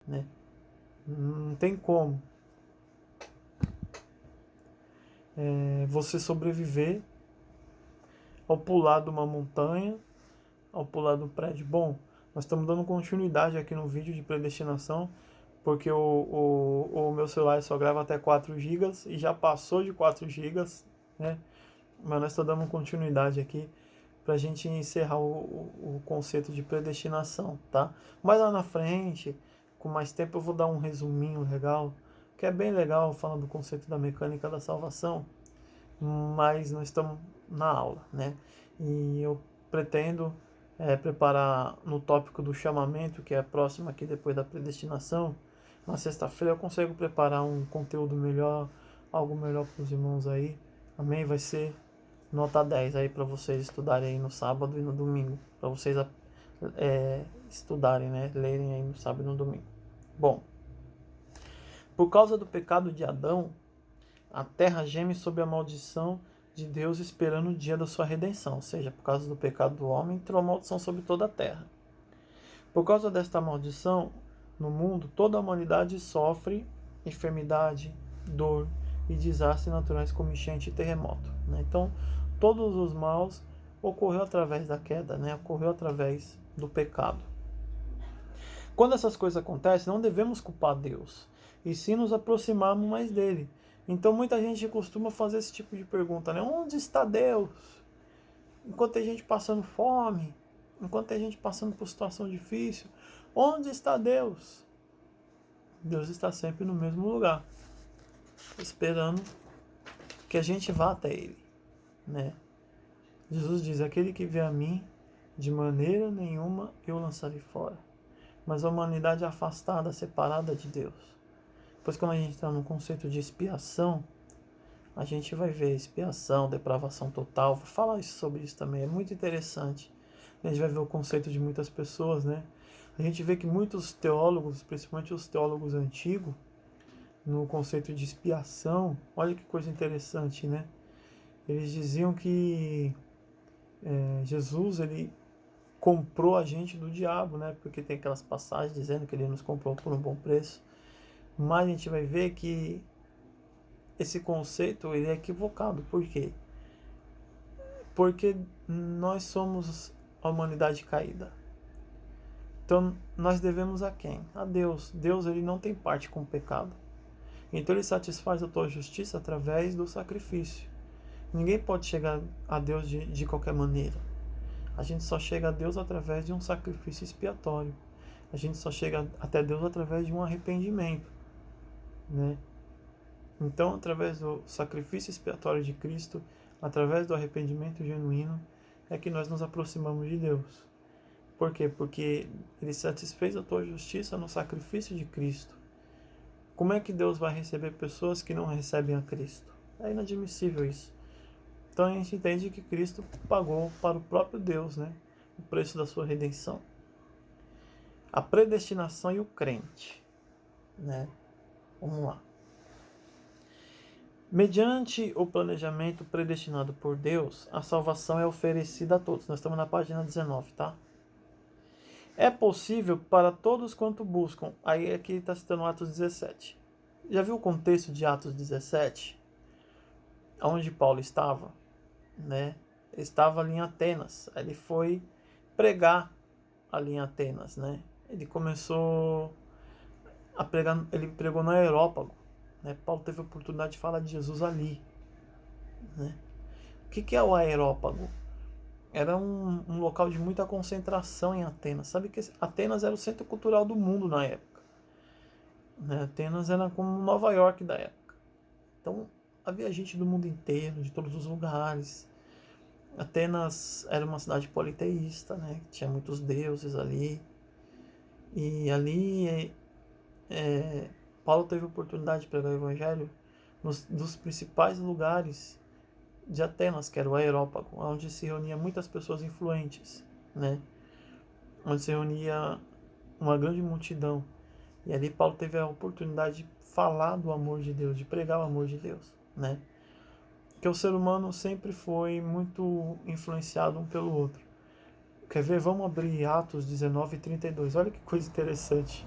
né? Não tem como você sobreviver ao pular de uma montanha, ao pular do prédio. Bom, nós estamos dando continuidade aqui no vídeo de predestinação, porque o meu celular só grava até 4 gigas e já passou de 4 gigas, né? Mas nós estamos dando continuidade aqui para a gente encerrar o conceito de predestinação, tá? Mas lá na frente, com mais tempo, eu vou dar um resuminho legal, que é bem legal, falando do conceito da mecânica da salvação, mas nós estamos na aula, né? E eu pretendo preparar no tópico do chamamento, que é próximo aqui depois da predestinação. Na sexta-feira eu consigo preparar um conteúdo melhor, algo melhor para os irmãos aí. Amém? Vai ser nota 10 aí para vocês estudarem aí no sábado e no domingo. Para vocês estudarem, né? Lerem aí no sábado e no domingo. Bom, por causa do pecado de Adão, a terra geme sob a maldição de Deus, esperando o dia da sua redenção. Ou seja, por causa do pecado do homem, entrou a maldição sobre toda a terra. Por causa desta maldição, no mundo, toda a humanidade sofre enfermidade, dor e desastres naturais como enchente e terremoto, né? Então, todos os maus ocorreu através da queda, né? Ocorreu através do pecado. Quando essas coisas acontecem, não devemos culpar Deus, e sim nos aproximarmos mais dele. Então muita gente costuma fazer esse tipo de pergunta, né? Onde está Deus? Enquanto tem gente passando fome, enquanto tem gente passando por situação difícil, onde está Deus? Deus está sempre no mesmo lugar, esperando que a gente vá até ele, né? Jesus diz: aquele que vê a mim, de maneira nenhuma eu lançarei fora. Mas a humanidade é afastada, separada de Deus. Depois, quando a gente está no conceito de expiação, a gente vai ver expiação, depravação total. Vou falar sobre isso também, é muito interessante. A gente vai ver o conceito de muitas pessoas, né? A gente vê que muitos teólogos, principalmente os teólogos antigos, no conceito de expiação, olha que coisa interessante, né? Eles diziam que Jesus, ele comprou a gente do diabo, né? Porque tem aquelas passagens dizendo que ele nos comprou por um bom preço. Mas a gente vai ver que esse conceito ele é equivocado. Por quê? Porque nós somos a humanidade caída. Então nós devemos a quem? A Deus. Deus ele não tem parte com o pecado. Então ele satisfaz a tua justiça através do sacrifício. Ninguém pode chegar a Deus de qualquer maneira. A gente só chega a Deus através de um sacrifício expiatório. A gente só chega até Deus através de um arrependimento, né? Então, através do sacrifício expiatório de Cristo, através do arrependimento genuíno, é que nós nos aproximamos de Deus. Por quê? Porque ele satisfez a tua justiça no sacrifício de Cristo. Como é que Deus vai receber pessoas que não recebem a Cristo? É inadmissível isso. Então a gente entende que Cristo pagou para o próprio Deus, né, o preço da sua redenção. A predestinação e o crente, né? Vamos lá. Mediante o planejamento predestinado por Deus, a salvação é oferecida a todos. Nós estamos na página 19, tá? É possível para todos quanto buscam. Aí aqui está citando Atos 17. Já viu o contexto de Atos 17? Onde Paulo estava? Né? Ele estava ali em Atenas. Aí ele foi pregar ali em Atenas, né? Ele começou a pregar, ele pregou no Areópago, né? Paulo teve a oportunidade de falar de Jesus ali, né? O que é o Areópago? Era um local de muita concentração em Atenas. Sabe que Atenas era o centro cultural do mundo na época, né? Atenas era como Nova York da época. Então havia gente do mundo inteiro, de todos os lugares. Atenas era uma cidade politeísta, né? Tinha muitos deuses ali. E ali Paulo teve a oportunidade de pregar o evangelho dos principais lugares de Atenas, que era o Areópago, onde se reunia muitas pessoas influentes, né? Onde se reunia uma grande multidão. E ali Paulo teve a oportunidade de falar do amor de Deus, de pregar o amor de Deus, né? Que o ser humano sempre foi muito influenciado um pelo outro. Quer ver? Vamos abrir Atos 19:32. Olha que coisa interessante.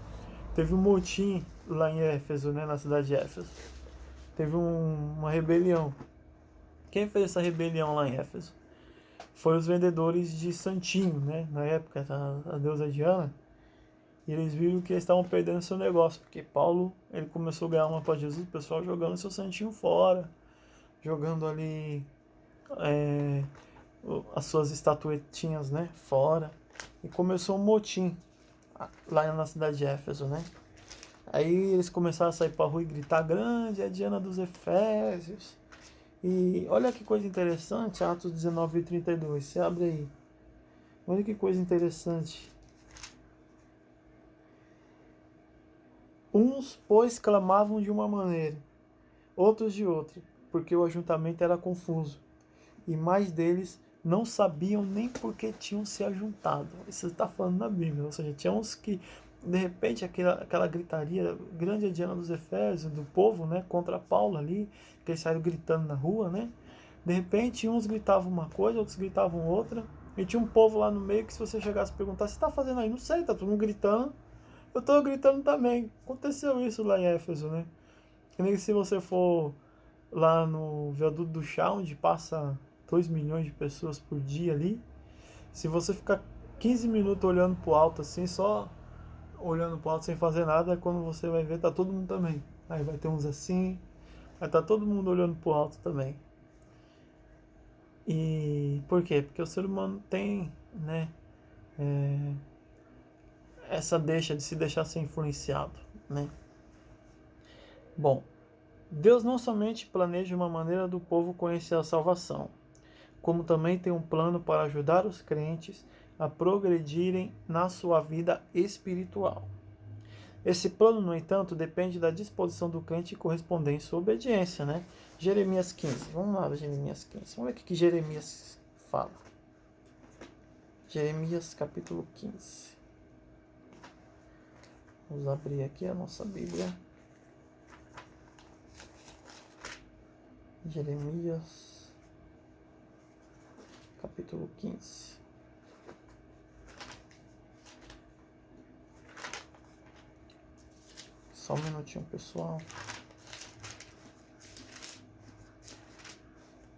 Teve um motim lá em Éfeso, né, na cidade de Éfeso. Teve uma rebelião. Quem fez essa rebelião lá em Éfeso? Foi os vendedores de santinho, né? Na época, a deusa Diana. E eles viram que eles estavam perdendo seu negócio, porque Paulo, ele começou a ganhar uma para Jesus, o pessoal jogando seu santinho fora, jogando ali as suas estatuetinhas, né, fora. E começou um motim lá na cidade de Éfeso, né? Aí eles começaram a sair para a rua e gritar: grande é a Diana dos Efésios. E olha que coisa interessante, Atos 19 e 32. Você abre aí. Olha que coisa interessante. Uns, pois, clamavam de uma maneira, outros de outra, porque o ajuntamento era confuso. E mais deles não sabiam nem por que tinham se ajuntado. Isso está falando na Bíblia. Ou seja, tinha uns que, de repente, aquela gritaria, grande a Diana dos Efésios, do povo, né, contra Paulo ali, que eles saíram gritando na rua, né? De repente, uns gritavam uma coisa, outros gritavam outra. E tinha um povo lá no meio que, se você chegasse e perguntar: o que você está fazendo aí? Não sei, tá todo mundo gritando. Eu estou gritando também. Aconteceu isso lá em Éfeso, né? Que nem se você for lá no viaduto do chá, onde passa 2 milhões de pessoas por dia ali. Se você ficar 15 minutos olhando pro alto assim, só olhando pro alto sem fazer nada, quando você vai ver, tá todo mundo também. Aí vai ter uns assim, vai tá todo mundo olhando pro alto também. E por quê? Porque o ser humano tem, né, essa deixa de se deixar ser influenciado, né? Bom, Deus não somente planeja uma maneira do povo conhecer a salvação, como também tem um plano para ajudar os crentes a progredirem na sua vida espiritual. Esse plano, no entanto, depende da disposição do crente e correspondente à sua obediência, né? Jeremias 15. Vamos lá, Jeremias 15. Vamos ver o que Jeremias fala. Jeremias capítulo 15. Vamos abrir aqui a nossa Bíblia. Jeremias capítulo 15. Só um minutinho, pessoal.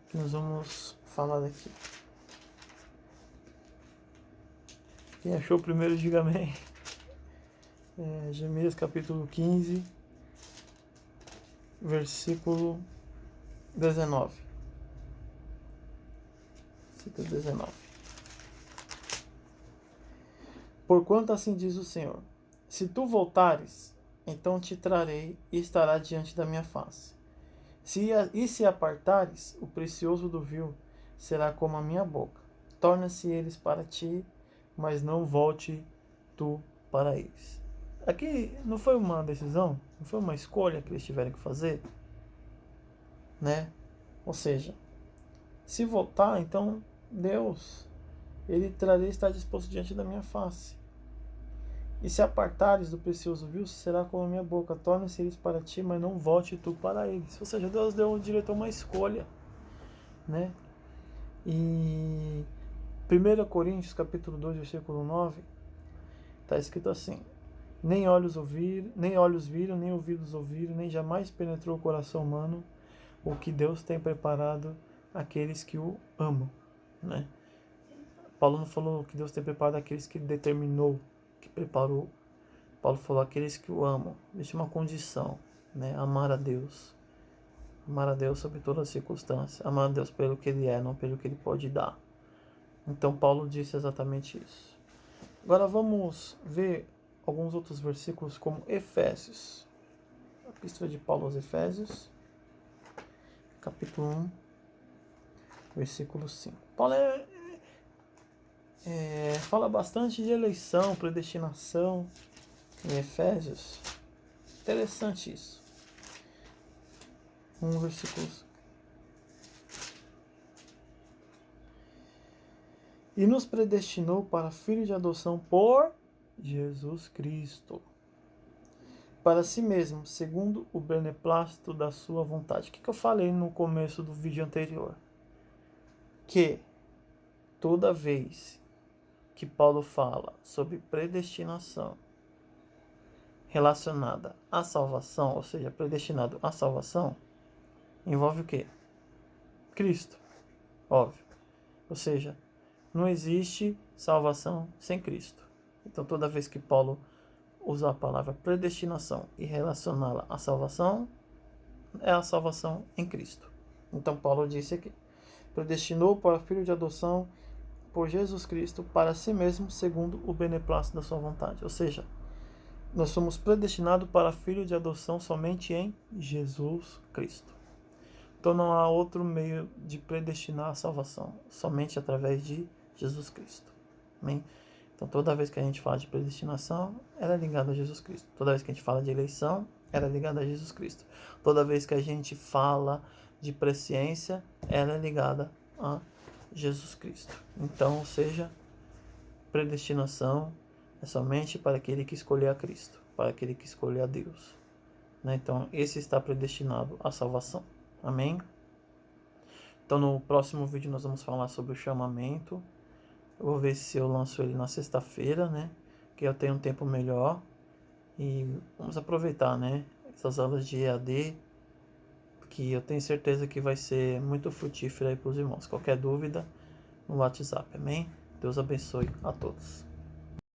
Que nós vamos falar daqui. Quem achou primeiro, diga amém. Jeremias capítulo 15, versículo 19. Versículo 19. Porquanto assim diz o Senhor: se tu voltares, então te trarei e estará diante da minha face. Se apartares, o precioso do vil será como a minha boca. Torna-se eles para ti, mas não volte tu para eles. Aqui não foi uma decisão, não foi uma escolha que eles tiveram que fazer, né? Ou seja, se voltar, então Deus, ele trará e está disposto diante da minha face. E se apartares do precioso vil, será como a minha boca. Torna-se eles para ti, mas não volte tu para eles. Ou seja, Deus deu o direito a uma escolha, né? E 1 Coríntios capítulo 2, versículo 9, está escrito assim: nem olhos viram, nem ouvidos ouviram, nem jamais penetrou o coração humano o que Deus tem preparado àqueles que o amam, né? Paulo não falou que Deus tem preparado àqueles que determinou, que preparou. Paulo falou aqueles que o amam. Existe uma condição, né? Amar a Deus. Amar a Deus sob todas as circunstâncias. Amar a Deus pelo que Ele é, não pelo que Ele pode dar. Então Paulo disse exatamente isso. Agora vamos ver alguns outros versículos, como Efésios. A epístola de Paulo aos Efésios, capítulo 1, versículo 5. Paulo fala bastante de eleição, predestinação em Efésios. Interessante isso. Um versículo. E nos predestinou para filhos de adoção por Jesus Cristo, para si mesmo, segundo o beneplácito da sua vontade. O que eu falei no começo do vídeo anterior? Que toda vez que Paulo fala sobre predestinação, relacionada à salvação, ou seja, predestinado à salvação, envolve o quê? Cristo, óbvio. Ou seja, não existe salvação sem Cristo. Então, toda vez que Paulo usa a palavra predestinação e relacioná-la à salvação, é a salvação em Cristo. Então, Paulo disse aqui: predestinou para filho de adoção por Jesus Cristo para si mesmo, segundo o beneplácito da sua vontade. Ou seja, nós somos predestinados para filho de adoção somente em Jesus Cristo. Então não há outro meio de predestinar a salvação, somente através de Jesus Cristo. Amém? Então toda vez que a gente fala de predestinação, ela é ligada a Jesus Cristo. Toda vez que a gente fala de eleição, ela é ligada a Jesus Cristo. Toda vez que a gente fala de presciência, ela é ligada a Jesus Cristo. Então, ou seja, predestinação é somente para aquele que escolheu a Cristo, para aquele que escolheu a Deus. Então, esse está predestinado à salvação. Amém? Então, no próximo vídeo nós vamos falar sobre o chamamento. Eu vou ver se eu lanço ele na sexta-feira, que eu tenho um tempo melhor. E vamos aproveitar, essas aulas de EAD, que eu tenho certeza que vai ser muito frutífera aí para os irmãos. Qualquer dúvida, no WhatsApp. Amém? Deus abençoe a todos.